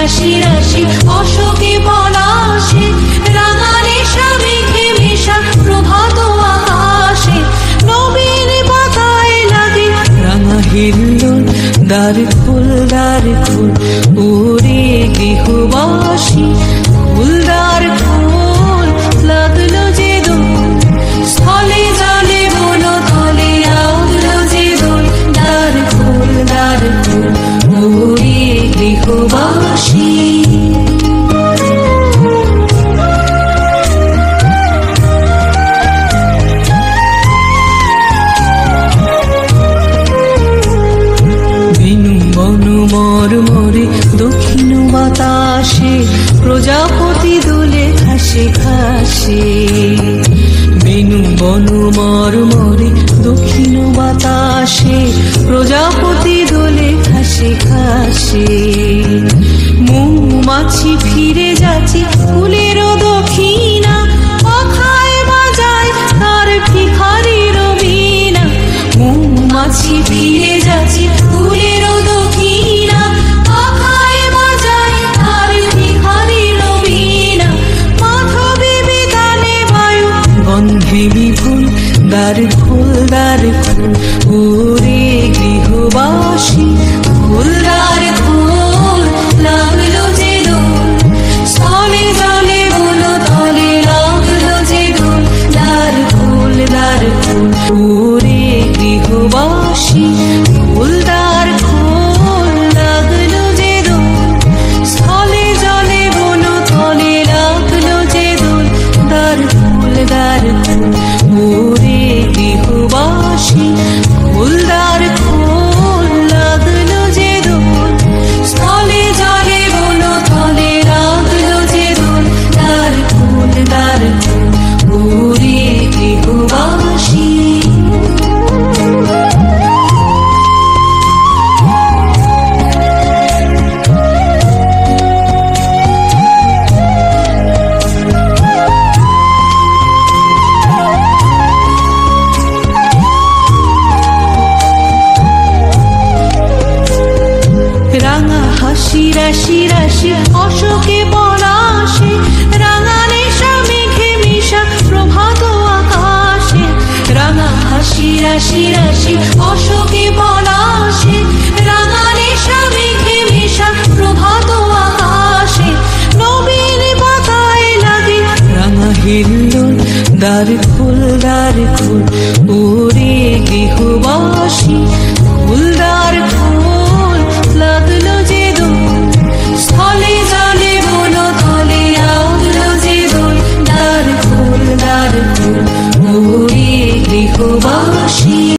রাশি রাশি অশোকে পলাশে, রাঙা নেশা মেঘে মেশা প্রভাত আকাশে, নবীন পাতায় লাগে রাঙা হিল্লোল। দ্বার খোল ওরে গৃহবাসী, ফুলদার খোল লাগলো যে দোল, স্থলে জলে বন তলে লাগলো যে দোল। দ্বার খোল ওরে গৃহবাসী। মরমরে দক্ষিণ বাতাসে, প্রজাপতি দোলে ঘাসে ঘাসে। বেনু বন মরমরে দক্ষিণ বাতাসে, প্রজাপতি দোলে ঘাসে ঘাসে। মৌমাছি ফিরে যাচ্ছে ফুলের দক্ষিণা, পাখায় বাজায় তার ভিখারির বীণা। মৌমাছি ফিরে যাচ্ছে ফুলের দক্ষিণা, পাখায় বাজায় তার ভিখারির বীণা। মাধবী বিতানে বায়ু গন্ধে বিপুল, দ্বার খোল ওরে গৃহবাসী, ফুলদার খোল লাগলো যে দোল, স্থলে জলে বন তলে লাগলো যে দোল। দ্বার খোল ওরে গৃহবাসী, ফুলদার খোল লাগলো যে দোল, স্থলে জলে বন তলে লাগলো যে দোল। দ্বার খোল ওরে গৃহবাসী, ফুলদার খোল লাগলো যে দোল, স্থলে জলে বন তলে লাগলো যে দোল। দ্বার খোল ওরে গৃহবাসী। রাঙা হাসি রাশি রাশি অশোকে পলাশে, রাঙা নেশা মেঘে মেশা প্রভাত আকাশে। রাঙা হাসি রাশি রাশি অশোকে পলাশে, রাঙা নেশা মেঘে মেশা প্রভাত আকাশে, নবীন পাতায় লাগে রাঙা হিল্লোল। দ্বার খোল ওরে গৃহবাসী, ফুলদার